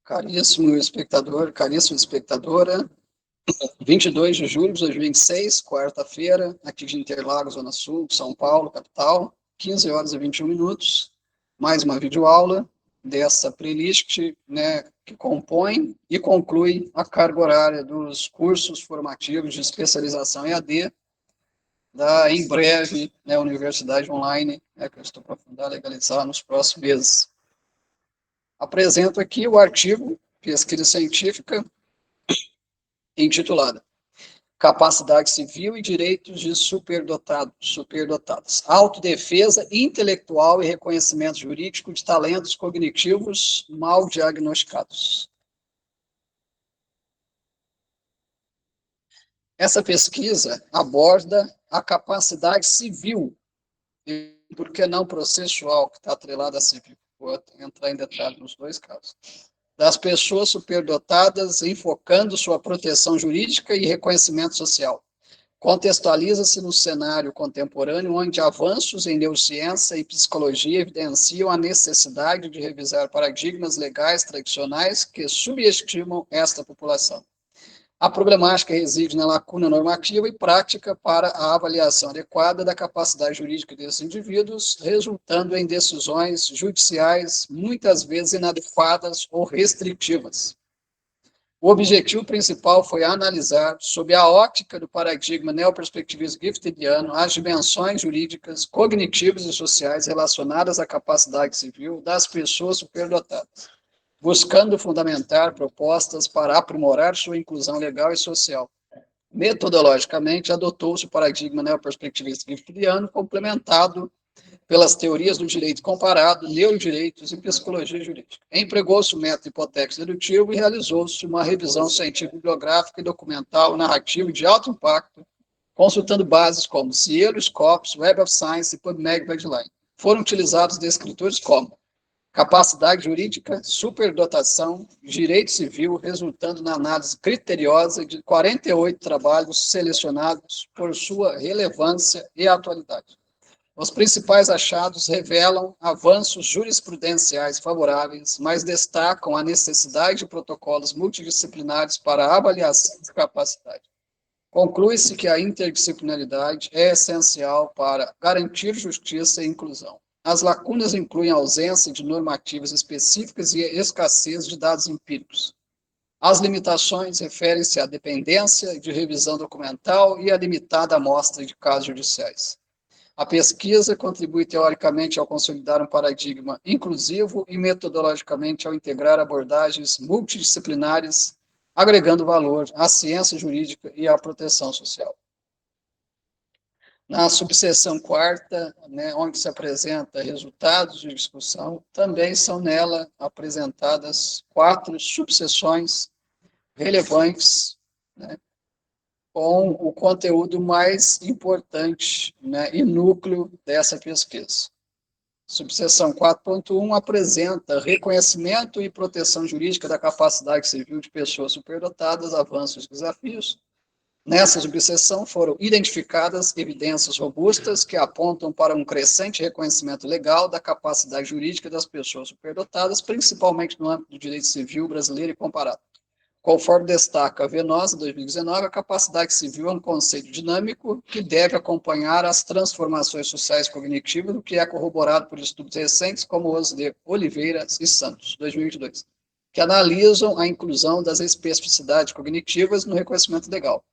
Caríssimo espectador, caríssima espectadora, 22 de julho de 2026, quarta-feira, aqui de Interlagos, Zona Sul, São Paulo, capital, 15 horas e 21 minutos, mais uma videoaula dessa playlist, né, que compõe e conclui a carga horária dos cursos formativos de especialização EAD da, em breve, né, Universidade Online, né, que eu estou para fundar, legalizar nos próximos meses. Apresento aqui o artigo Pesquisa Científica intitulada Capacidade Civil e Direitos de Superdotados, Autodefesa Intelectual e Reconhecimento Jurídico de Talentos Cognitivos Mal Diagnosticados. Essa pesquisa aborda a capacidade civil, e por que não processual, que está atrelada a civil. Vou entrar em detalhe nos dois casos. Das pessoas superdotadas, enfocando sua proteção jurídica e reconhecimento social. Contextualiza-se no cenário contemporâneo, onde avanços em neurociência e psicologia evidenciam a necessidade de revisar paradigmas legais tradicionais que subestimam esta população. A problemática reside na lacuna normativa e prática para a avaliação adequada da capacidade jurídica desses indivíduos, resultando em decisões judiciais muitas vezes inadequadas ou restritivas. O objetivo principal foi analisar, sob a ótica do paradigma neoperspectivismo giftidiano, as dimensões jurídicas, cognitivas e sociais relacionadas à capacidade civil das pessoas superdotadas, buscando fundamentar propostas para aprimorar sua inclusão legal e social. Metodologicamente, adotou-se o paradigma neoperspectivista giftidiano, complementado pelas teorias do direito comparado, neurodireitos e psicologia jurídica. Empregou-se o método hipotético dedutivo e realizou-se uma revisão científico-bibliográfica e documental, narrativa de alto impacto, consultando bases como Cielo, Scopus, Web of Science e PubMed Guideline. Foram utilizados descritores como capacidade jurídica, superdotação, direito civil, resultando na análise criteriosa de 48 trabalhos selecionados por sua relevância e atualidade. Os principais achados revelam avanços jurisprudenciais favoráveis, mas destacam a necessidade de protocolos multidisciplinares para a avaliação de capacidade. Conclui-se que a interdisciplinaridade é essencial para garantir justiça e inclusão. As lacunas incluem a ausência de normativas específicas e a escassez de dados empíricos. As limitações referem-se à dependência de revisão documental e à limitada amostra de casos judiciais. A pesquisa contribui teoricamente ao consolidar um paradigma inclusivo e metodologicamente ao integrar abordagens multidisciplinares, agregando valor à ciência jurídica e à proteção social. Na subseção quarta, né, onde se apresenta resultados de discussão, também são nela apresentadas 4 subseções relevantes, né, com o conteúdo mais importante, né, e núcleo dessa pesquisa. Subseção 4.1 apresenta reconhecimento e proteção jurídica da capacidade civil de pessoas superdotadas, avanços e desafios. Nessa subseção foram identificadas evidências robustas que apontam para um crescente reconhecimento legal da capacidade jurídica das pessoas superdotadas, principalmente no âmbito do direito civil brasileiro e comparado. Conforme destaca a Venosa, 2019, a capacidade civil é um conceito dinâmico que deve acompanhar as transformações sociais cognitivas, o que é corroborado por estudos recentes como os de Oliveira e Santos, 2022, que analisam a inclusão das especificidades cognitivas no reconhecimento legal.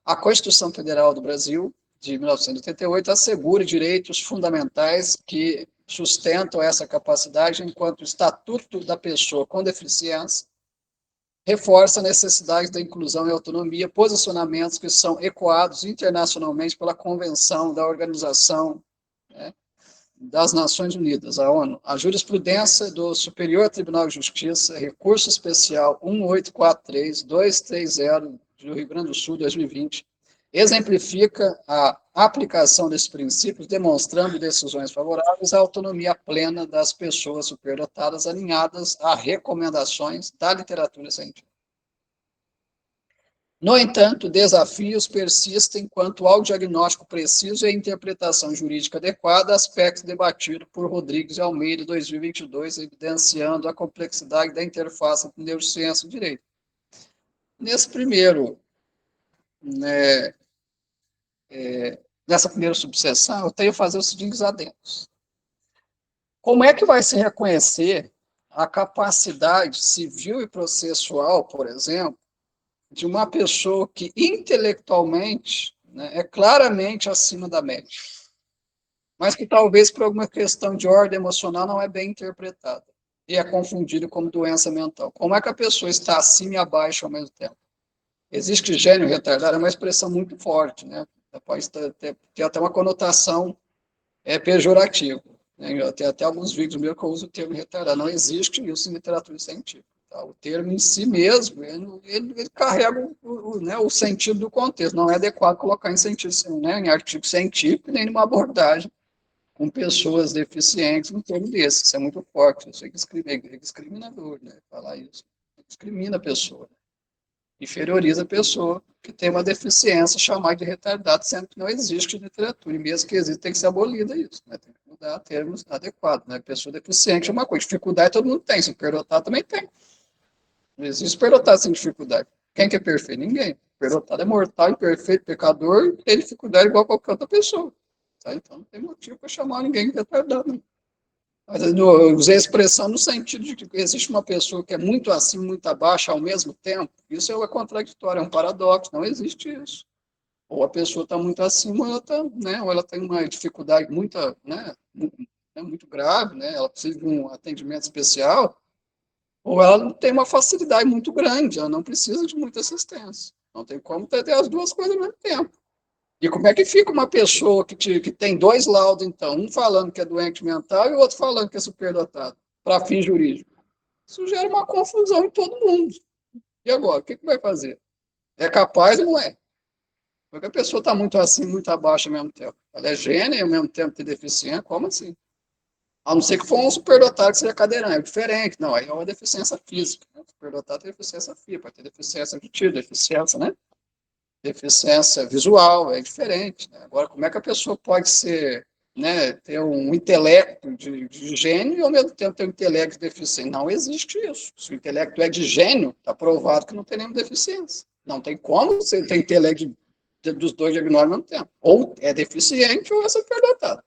A Constituição Federal do Brasil, de 1988, assegura direitos fundamentais que sustentam essa capacidade, enquanto o Estatuto da Pessoa com Deficiência reforça a necessidade da inclusão e autonomia, posicionamentos que são ecoados internacionalmente pela Convenção da Organização, né, das Nações Unidas, a ONU. A jurisprudência do Superior Tribunal de Justiça, recurso especial 1843230 do Rio Grande do Sul, 2020, exemplifica a aplicação desses princípios, demonstrando decisões favoráveis à autonomia plena das pessoas superdotadas, alinhadas a recomendações da literatura científica. No entanto, desafios persistem quanto ao diagnóstico preciso e a interpretação jurídica adequada, aspecto debatido por Rodrigues e Almeida, 2022, evidenciando a complexidade da interface entre neurociência e direito. Nesse primeiro, né, nessa primeira subseção, eu tenho que fazer os seguintes adendos. Como é que vai se reconhecer a capacidade civil e processual, por exemplo, de uma pessoa que intelectualmente, né, é claramente acima da média, mas que talvez por alguma questão de ordem emocional não é bem interpretada e é confundido como doença mental? Como é que a pessoa está acima e abaixo ao mesmo tempo? Existe gênio retardado, é uma expressão muito forte, né? Pode ter até uma conotação pejorativa. Né? Tem até alguns vídeos meus que eu uso o termo retardado. Não existe isso em literatura científica. Tá? O termo em si mesmo, ele carrega né, o sentido do contexto. Não é adequado colocar em sentido, né, em artigo científico, nem numa abordagem com pessoas deficientes um termo desse. Isso é muito forte. Isso é discriminador, né? Falar isso. Discrimina a pessoa. Inferioriza a pessoa que tem uma deficiência, chamar de retardado, sendo que não existe literatura, e mesmo que exista, tem que ser abolida isso, né? Tem que mudar termos adequados, né? Pessoa deficiente é uma coisa, dificuldade todo mundo tem, superdotado também tem. Não existe superdotado sem dificuldade. Quem que é perfeito? Ninguém. Superdotado é mortal, imperfeito, pecador, tem dificuldade igual a qualquer outra pessoa. Tá? Então não tem motivo para chamar ninguém de retardado, não. Mas eu usei a expressão no sentido de que existe uma pessoa que é muito acima, muito abaixo ao mesmo tempo. Isso é contraditório, é um paradoxo, não existe isso. Ou a pessoa está muito acima, ou ela, né, ou ela tem uma dificuldade muito grave, né, ela precisa de um atendimento especial, ou ela não tem uma facilidade muito grande, ela não precisa de muita assistência. Não tem como ter as duas coisas ao mesmo tempo. E como é que fica uma pessoa que tem dois laudos, então, um falando que é doente mental e o outro falando que é superdotado, para fim jurídico? Isso gera uma confusão em todo mundo. E agora, o que vai fazer? É capaz ou não é? Porque a pessoa está muito acima, muito abaixo ao mesmo tempo. Ela é gênia e ao mesmo tempo tem deficiência, como assim? A não ser que for um superdotado que seja cadeirante, é diferente. Não, aí é uma deficiência física. Né? O superdotado tem deficiência física, pode ter deficiência auditiva, deficiência, né? Deficiência visual, é diferente. Né? Agora, como é que a pessoa pode ser, né, ter um intelecto de gênio e ao mesmo tempo ter um intelecto de deficiência? Não existe isso. Se o intelecto é de gênio, está provado que não tem nenhuma deficiência. Não tem como você ter intelecto dos dois diagnósticos ao mesmo tempo. Ou é deficiente ou é superdotado.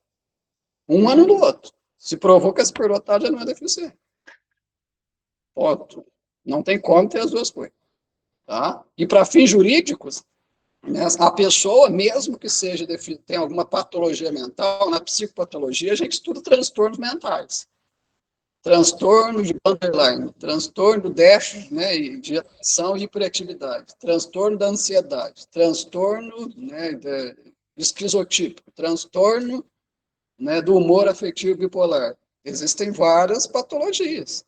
Um ano do outro. Se provou que é superdotado, já não é deficiente. Ponto. Não tem como ter as duas coisas. Tá? E para fins jurídicos, a pessoa, mesmo que seja tenha alguma patologia mental, na psicopatologia, a gente estuda transtornos mentais. Transtorno de borderline, transtorno do déficit, né, de atenção e hiperatividade, transtorno da ansiedade, transtorno, né, de esquizotípico, transtorno, né, do humor afetivo bipolar. Existem várias patologias.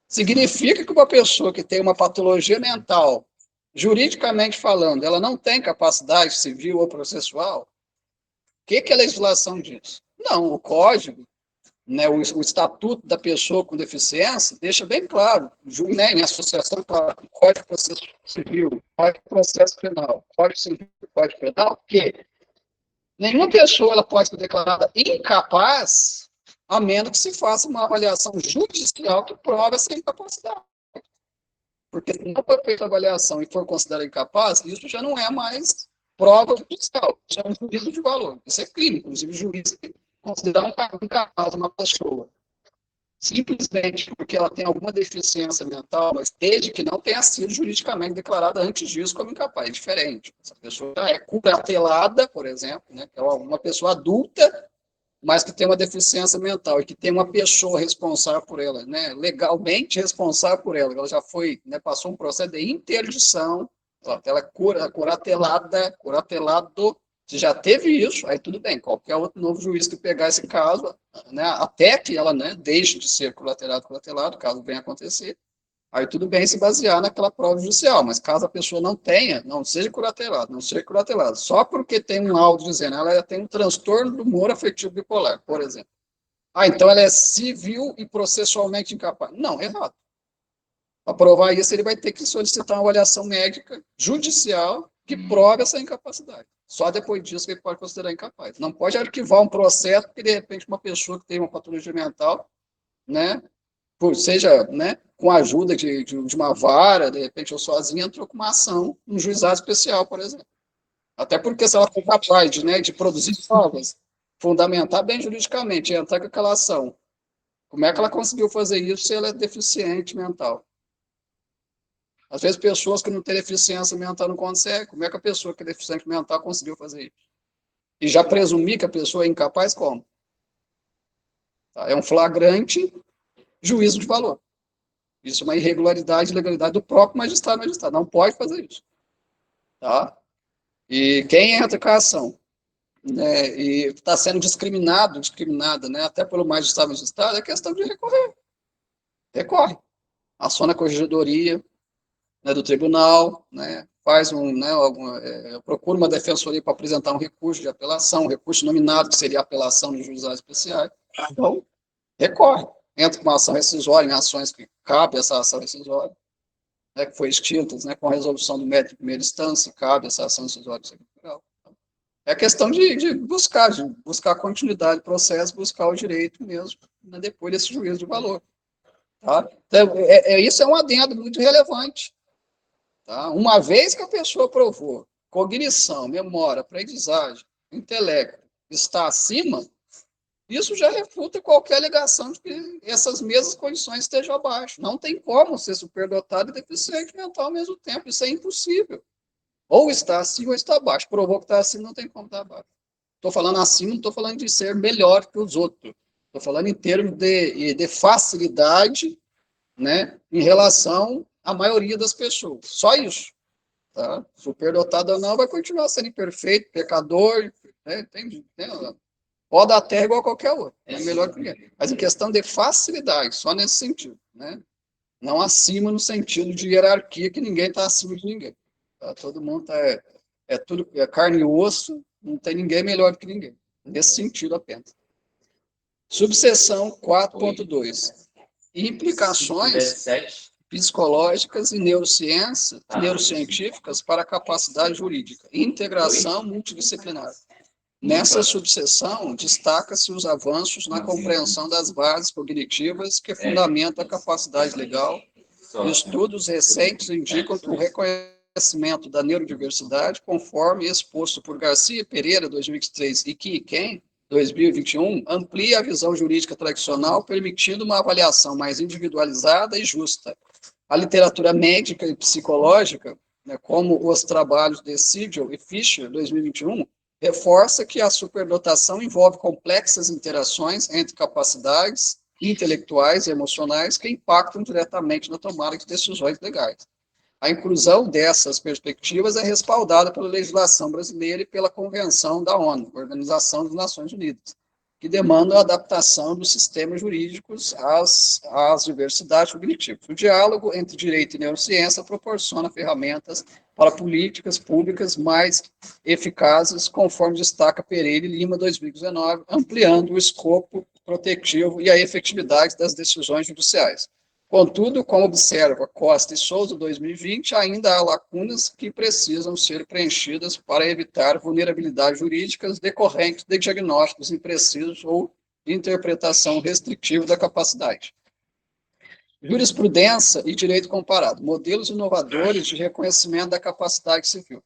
Significa que uma pessoa que tem uma patologia mental, juridicamente falando, ela não tem capacidade civil ou processual? O que é a legislação diz? Não, o código, né, o estatuto da pessoa com deficiência deixa bem claro, né, em associação com o Código de Processo Civil, Código de Processo Penal, Código Civil, Código Penal, que nenhuma pessoa ela pode ser declarada incapaz a menos que se faça uma avaliação judicial que prove essa incapacidade. Porque se não for feita a avaliação e for considerado incapaz, isso já não é mais prova judicial, isso é um juízo de valor. Isso é crime, inclusive o juiz considerar incapaz uma pessoa simplesmente porque ela tem alguma deficiência mental, mas desde que não tenha sido juridicamente declarada antes disso como incapaz. É diferente. Essa pessoa é curatelada, por exemplo, né, que é uma pessoa adulta, mas que tem uma deficiência mental e que tem uma pessoa responsável por ela, né, legalmente responsável por ela. Ela já foi, né, passou um processo de interdição, ela é curatelado. Se já teve isso, aí tudo bem. Qualquer outro novo juiz que pegar esse caso, né, até que ela, né, deixe de ser curatelado, caso venha acontecer, aí tudo bem se basear naquela prova judicial, mas caso a pessoa não tenha, não seja curatelado, só porque tem um laudo dizendo ela tem um transtorno do humor afetivo bipolar, por exemplo. Ah, então ela é civil e processualmente incapaz. Não, errado. Para provar isso, ele vai ter que solicitar uma avaliação médica judicial que prove essa incapacidade. Só depois disso que ele pode considerar incapaz. Não pode arquivar um processo porque, de repente, uma pessoa que tem uma patologia mental, né, seja, né, com a ajuda de uma vara, de repente, ou sozinha, entrou com uma ação no juizado especial, por exemplo. Até porque se ela for capaz de, né, de produzir provas, fundamentar bem juridicamente, entrar com aquela ação, como é que ela conseguiu fazer isso se ela é deficiente mental? Às vezes, pessoas que não têm deficiência mental não conseguem. Como é que a pessoa que é deficiente mental conseguiu fazer isso? E já presumir que a pessoa é incapaz, como? Tá? É um flagrante juízo de valor. Isso é uma irregularidade e ilegalidade do próprio magistrado. Não pode fazer isso. Tá? E quem entra com a ação, né, e está sendo discriminada, né, até pelo magistrado, é questão de recorrer. Recorre. Aciona a corregedoria, né, do tribunal, né, faz né, procura uma defensoria para apresentar um recurso de apelação, um recurso nominado, que seria apelação de juizados especiais. Então, recorre. Entra com uma ação rescisória, em ações que cabe essa ação rescisória, né, que foi extinta, né, com a resolução do mérito de primeira instância, cabe essa ação rescisória do segundo grau. É questão de buscar continuidade do processo, buscar o direito mesmo, né, depois desse juízo de valor. Tá? Então, isso é um adendo muito relevante. Tá? Uma vez que a pessoa provou cognição, memória, aprendizagem, intelecto está acima, isso já refuta qualquer alegação de que essas mesmas condições estejam abaixo. Não tem como ser superdotado e deficiente mental ao mesmo tempo. Isso é impossível. Ou está acima ou está abaixo. Provou que está acima, não tem como estar abaixo. Estou falando acima, não estou falando de ser melhor que os outros. Estou falando em termos de facilidade, né, em relação à maioria das pessoas. Só isso. Tá? Superdotado ou não, vai continuar sendo imperfeito, pecador, né? Pode dar terra igual a qualquer outro, é melhor que ninguém. Mas em questão de facilidade, só nesse sentido, né? Não acima no sentido de hierarquia, que ninguém está acima de ninguém. Tá? Todo mundo tudo carne e osso, não tem ninguém melhor do que ninguém. Nesse sentido apenas. Subseção 4.2. Implicações psicológicas e neurocientíficas para a capacidade jurídica. Integração multidisciplinar. Nessa subseção, destaca-se os avanços na compreensão das bases cognitivas que fundamentam a capacidade legal. Estudos recentes indicam que o reconhecimento da neurodiversidade, conforme exposto por Garcia Pereira, 2023, e Ken, 2021, amplia a visão jurídica tradicional, permitindo uma avaliação mais individualizada e justa. A literatura médica e psicológica, né, como os trabalhos de Siegel e Fischer, 2021, reforça que a superdotação envolve complexas interações entre capacidades intelectuais e emocionais que impactam diretamente na tomada de decisões legais. A inclusão dessas perspectivas é respaldada pela legislação brasileira e pela Convenção da ONU, Organização das Nações Unidas, que demandam a adaptação dos sistemas jurídicos às diversidades cognitivas. O diálogo entre direito e neurociência proporciona ferramentas para políticas públicas mais eficazes, conforme destaca Pereira e Lima, 2019, ampliando o escopo protetivo e a efetividade das decisões judiciais. Contudo, como observa Costa e Souza, 2020, ainda há lacunas que precisam ser preenchidas para evitar vulnerabilidades jurídicas decorrentes de diagnósticos imprecisos ou interpretação restritiva da capacidade. Jurisprudência e direito comparado, modelos inovadores de reconhecimento da capacidade civil.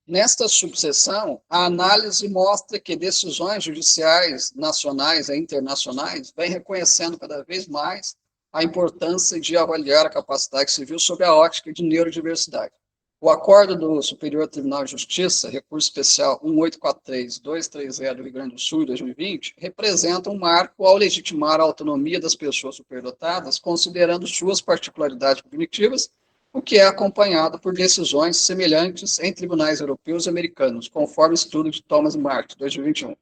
Nesta subseção, a análise mostra que decisões judiciais nacionais e internacionais vêm reconhecendo cada vez mais a importância de avaliar a capacidade civil sob a ótica de neurodiversidade. O acordo do Superior Tribunal de Justiça, recurso especial 1843230 do Rio Grande do Sul, 2020, representa um marco ao legitimar a autonomia das pessoas superdotadas, considerando suas particularidades cognitivas, o que é acompanhado por decisões semelhantes em tribunais europeus e americanos, conforme estudo de Thomas Martin, 2021.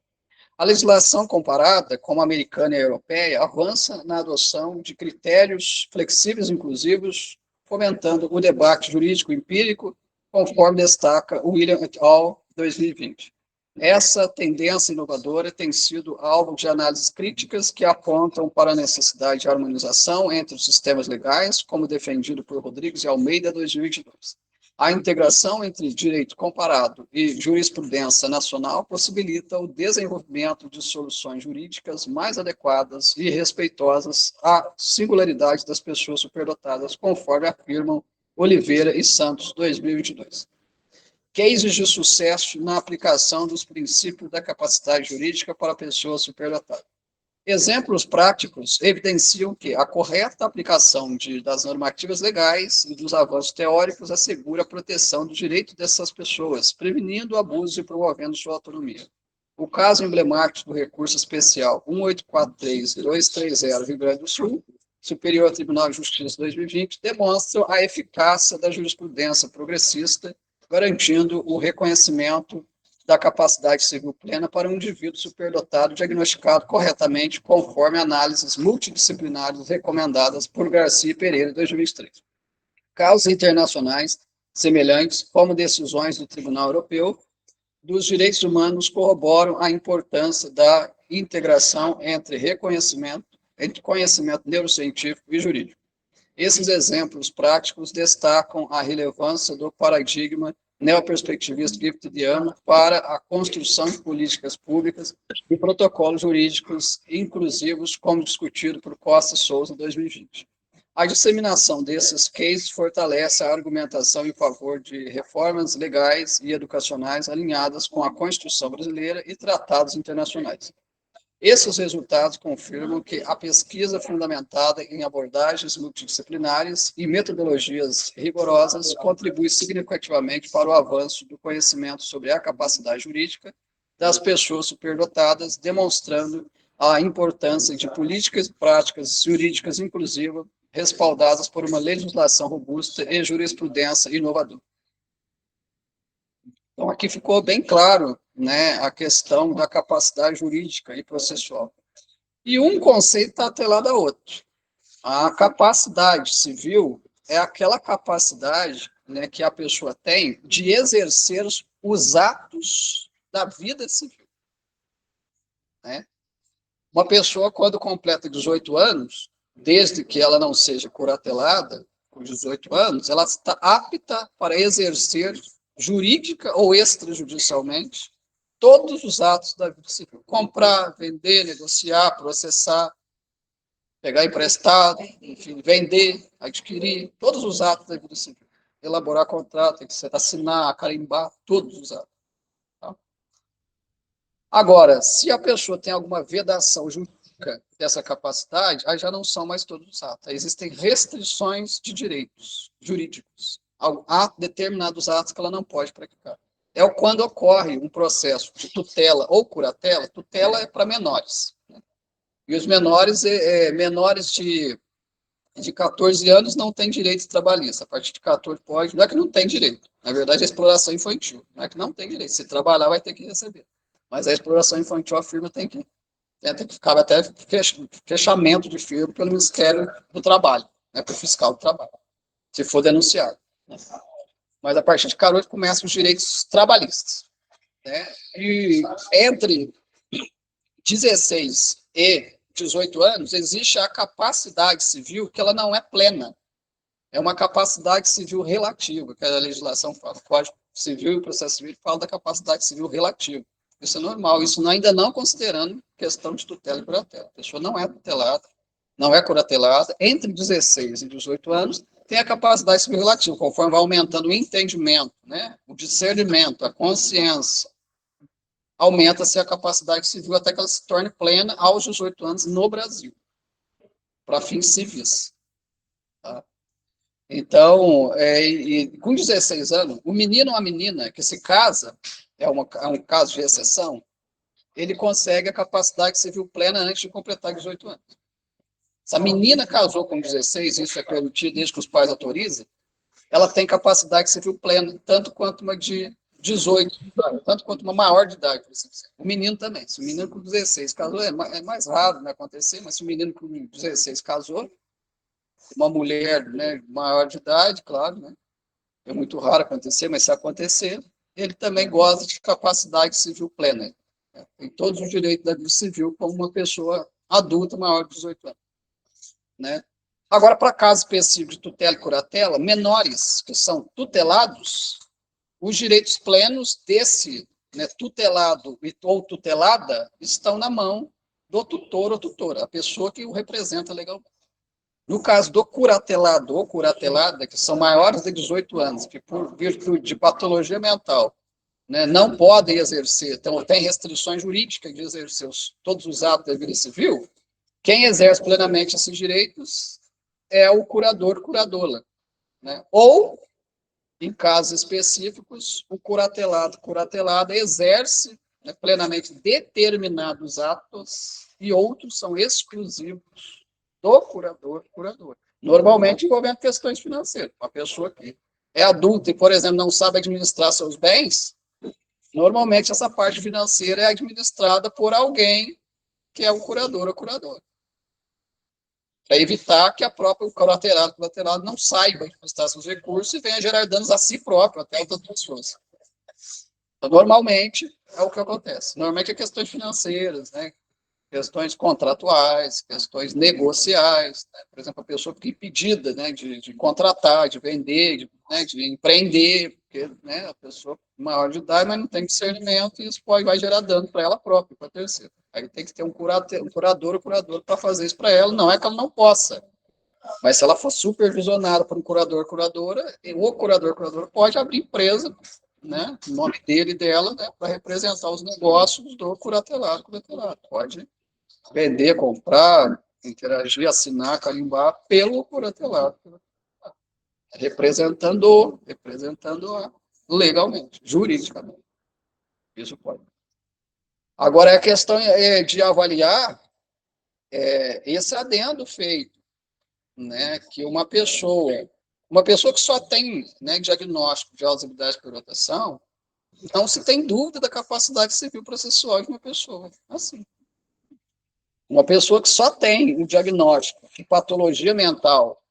A legislação comparada, como a americana e a europeia, avança na adoção de critérios flexíveis e inclusivos, fomentando o debate jurídico empírico, conforme destaca William et al., 2020. Essa tendência inovadora tem sido alvo de análises críticas que apontam para a necessidade de harmonização entre os sistemas legais, como defendido por Rodrigues e Almeida, 2022. A integração entre direito comparado e jurisprudência nacional possibilita o desenvolvimento de soluções jurídicas mais adequadas e respeitosas à singularidade das pessoas superdotadas, conforme afirmam Oliveira e Santos, 2022. Cases de sucesso na aplicação dos princípios da capacidade jurídica para pessoas superdotadas. Exemplos práticos evidenciam que a correta aplicação das normativas legais e dos avanços teóricos assegura a proteção do direito dessas pessoas, prevenindo o abuso e promovendo sua autonomia. O caso emblemático do recurso especial 1843-230, Rio Grande do Sul, Superior Tribunal de Justiça 2020, demonstra a eficácia da jurisprudência progressista, garantindo o reconhecimento da capacidade civil plena para um indivíduo superdotado diagnosticado corretamente conforme análises multidisciplinares recomendadas por Garcia e Pereira, em 2023. Casos internacionais semelhantes, como decisões do Tribunal Europeu dos Direitos Humanos, corroboram a importância da integração entre conhecimento neurocientífico e jurídico. Esses exemplos práticos destacam a relevância do paradigma neoperspectivista giftidiano para a construção de políticas públicas e protocolos jurídicos inclusivos, como discutido por Costa e Souza em 2020. A disseminação desses cases fortalece a argumentação em favor de reformas legais e educacionais alinhadas com a Constituição brasileira e tratados internacionais. Esses resultados confirmam que a pesquisa fundamentada em abordagens multidisciplinares e metodologias rigorosas contribui significativamente para o avanço do conhecimento sobre a capacidade jurídica das pessoas superdotadas, demonstrando a importância de políticas e práticas jurídicas inclusivas, respaldadas por uma legislação robusta e jurisprudência inovadora. Então, aqui ficou bem claro, né, a questão da capacidade jurídica e processual. E um conceito está atrelado a outro. A capacidade civil é aquela capacidade, né, que a pessoa tem de exercer os atos da vida civil. Né? Uma pessoa, quando completa 18 anos, desde que ela não seja curatelada, com 18 anos, ela está apta para exercer jurídica ou extrajudicialmente todos os atos da vida civil. Comprar, vender, negociar, processar, pegar emprestado, enfim, vender, adquirir, todos os atos da vida civil. Elaborar contrato, assinar, carimbar, todos os atos. Tá? Agora, se a pessoa tem alguma vedação jurídica dessa capacidade, aí já não são mais todos os atos. Aí existem restrições de direitos jurídicos. Há determinados atos que ela não pode praticar. É quando ocorre um processo de tutela ou curatela. Tutela é para menores. Né? E os menores, menores de 14 anos não têm direito trabalhista. A partir de 14 pode. Não é que não tem direito. Na verdade, é exploração infantil. Não é que não tem direito. Se trabalhar, vai ter que receber. Mas a exploração infantil, a firma tem que ficar até fechamento de firma pelo Ministério do Trabalho, né, para o fiscal do trabalho, se for denunciado. Né? Mas a partir de 14 começam os direitos trabalhistas. Né? E entre 16 e 18 anos, existe a capacidade civil que ela não é plena. É uma capacidade civil relativa, que a legislação fala. O Código Civil e o Processo Civil fala da capacidade civil relativa. Isso é normal, isso ainda não considerando questão de tutela e curatela. A pessoa não é tutelada, não é curatelada, entre 16 e 18 anos, tem a capacidade civil relativa, conforme vai aumentando o entendimento, né? O discernimento, a consciência, aumenta-se a capacidade civil até que ela se torne plena aos 18 anos no Brasil, para fins civis. Tá? Então, com 16 anos, o menino ou a menina que se casa, é um caso de exceção, ele consegue a capacidade civil plena antes de completar 18 anos. Se a menina casou com 16, isso é permitido desde que os pais autorizem, ela tem capacidade civil plena, tanto quanto uma de 18, tanto quanto uma maior de idade. O menino também. Se o menino com 16 casou, é mais raro não acontecer, mas se o menino com 16 casou, uma mulher, né, maior de idade, claro, né, é muito raro acontecer, mas se acontecer, ele também goza de capacidade civil plena. Tem todos os direitos da vida civil como uma pessoa adulta maior de 18 anos. Né? Agora, para casos específicos de tutela e curatela, menores que são tutelados, os direitos plenos desse, né, tutelado ou tutelada estão na mão do tutor ou tutora, a pessoa que o representa legalmente. No caso do curatelado ou curatelada, que são maiores de 18 anos, que por virtude de patologia mental, né, não podem exercer, então tem restrições jurídicas de exercer todos os atos da vida civil, quem exerce plenamente esses direitos é o curador, curadora. Né? Ou, em casos específicos, o curatelado, curatelada exerce, né, plenamente determinados atos e outros são exclusivos do curador, curador. Normalmente envolvendo questões financeiras. Uma pessoa que é adulta e, por exemplo, não sabe administrar seus bens, normalmente essa parte financeira é administrada por alguém que é o curador ou curadora. Para evitar que a própria colaterado não saiba administrar seus recursos e venha gerar danos a si próprio, até outras pessoas. Então, normalmente, é o que acontece. Normalmente é questões financeiras, né? Questões contratuais, questões negociais. Né? Por exemplo, a pessoa fica impedida, né, de contratar, de vender, de empreender, porque, né, a pessoa é maior de idade, mas não tem discernimento e isso vai gerar dano para ela própria, para a terceira. Aí tem que ter um curador ou curador para fazer isso para ela. Não é que ela não possa, mas se ela for supervisionada por um curador ou curadora, o curador ou curadora pode abrir empresa, né, o nome dele e dela, né, para representar os negócios do curatelado, curador. Pode vender, comprar, interagir, assinar, carimbar pelo curatelado, representando legalmente, juridicamente. Isso pode. Agora, a questão de avaliar esse adendo feito, né, que uma pessoa que só tem, né, diagnóstico de auxiliar de superdotação, não se tem dúvida da capacidade civil processual de uma pessoa. Assim. Uma pessoa que só tem um diagnóstico de patologia mental,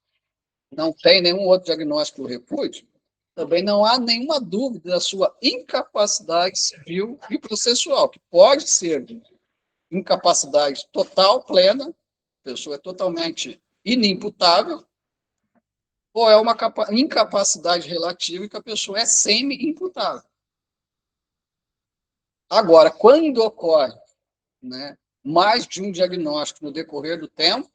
não tem nenhum outro diagnóstico do repúdio, também não há nenhuma dúvida da sua incapacidade civil e processual, que pode ser incapacidade total, plena, a pessoa é totalmente inimputável, ou é uma incapacidade relativa em que a pessoa é semi-imputável. Agora, quando ocorre, né, mais de um diagnóstico no decorrer do tempo,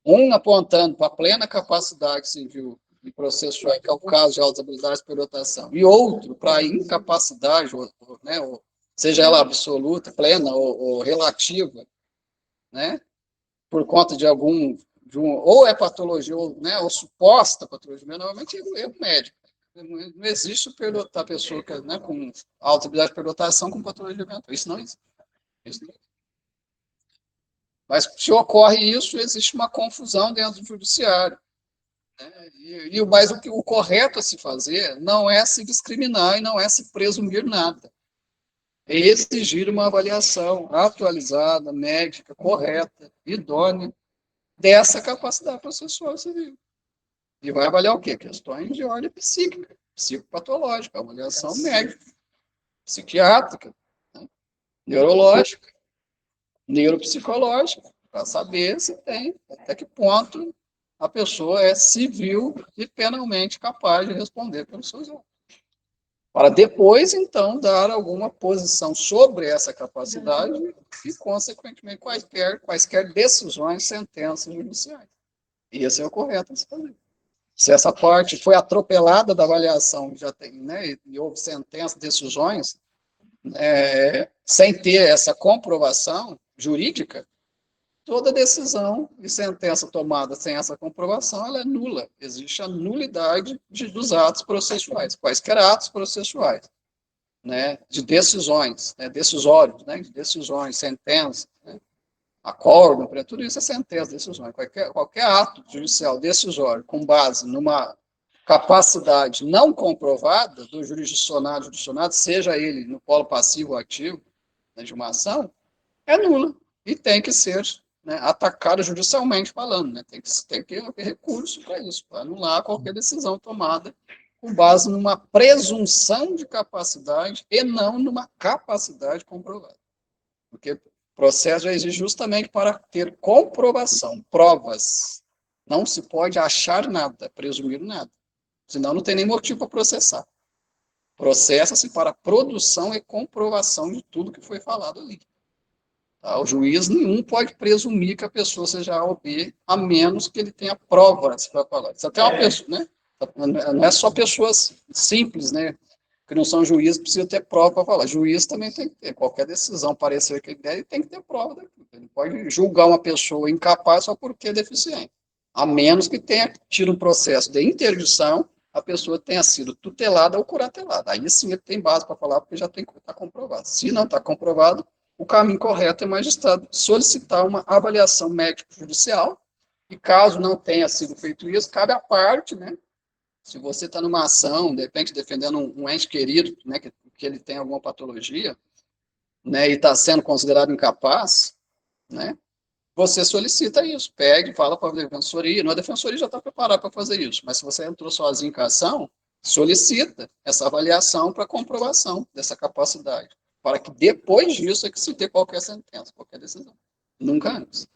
um apontando para a plena capacidade civil e processual, que é o caso de auxiliar de superdotação, e outro para a incapacidade, né, seja ela absoluta, plena ou relativa, né, por conta de ou é patologia, ou suposta patologia, normalmente é o médico. Não existe superdotar a pessoa né, com alta habilidade de superdotação com patologia mental. Isso não existe. Mas se ocorre isso, existe uma confusão dentro do judiciário. Né? Mas o correto a se fazer não é se discriminar e não é se presumir nada. É exigir uma avaliação atualizada, médica, correta, idônea, dessa capacidade processual civil. E vai avaliar o quê? Questões de ordem psíquica, psicopatológica, avaliação médica, psiquiátrica, né? Neurológica, neuropsicológica, para saber se tem, até que ponto a pessoa é civil e penalmente capaz de responder pelos seus atos. Para depois, então, dar alguma posição sobre essa capacidade e, consequentemente, quaisquer decisões, sentenças judiciais. E esse é o correto a se fazer. Se essa parte foi atropelada da avaliação, já tem, né, e houve sentenças, decisões, sem ter essa comprovação jurídica, toda decisão e sentença tomada sem essa comprovação, ela é nula. Existe a nulidade dos atos processuais, quaisquer atos processuais, né, de decisões, né, decisórios, né, de decisões, sentenças, né, acórdão, tudo isso é sentença, decisões. Qualquer ato judicial decisório com base numa capacidade não comprovada do jurisdicionado, seja ele no polo passivo ou ativo, né, de uma ação, é nula e tem que ser, né, atacada judicialmente falando. Né, tem que haver recurso para isso, para anular qualquer decisão tomada com base numa presunção de capacidade e não numa capacidade comprovada. Porque o processo já existe justamente para ter comprovação, provas. Não se pode achar nada, presumir nada. Senão não tem nem motivo para processar. Processa-se para produção e comprovação de tudo que foi falado ali. Tá? O juiz nenhum pode presumir que a pessoa seja A ou B, a menos que ele tenha provas para falar. Isso até uma pessoa, né? Não é só pessoas simples, né? Que não são juízes, precisa ter prova para falar. Juiz também tem que ter. Qualquer decisão, parecer que ele der, ele tem que ter prova daquilo. Ele pode julgar uma pessoa incapaz só porque é deficiente. A menos que tenha tido um processo de interdição, a pessoa tenha sido tutelada ou curatelada. Aí sim ele tem base para falar, porque já tem que estar comprovado. Se não está comprovado, o caminho correto é o magistrado solicitar uma avaliação médico-judicial, e caso não tenha sido feito isso, cabe à parte, né? Se você está numa ação, de repente defendendo um ente querido, né, que ele tem alguma patologia, né, e está sendo considerado incapaz, né, você solicita isso, pede, fala para a defensoria, a defensoria já está preparada para fazer isso, mas se você entrou sozinho em ação, solicita essa avaliação para comprovação dessa capacidade, para que depois disso é que se dê qualquer sentença, qualquer decisão. Nunca antes.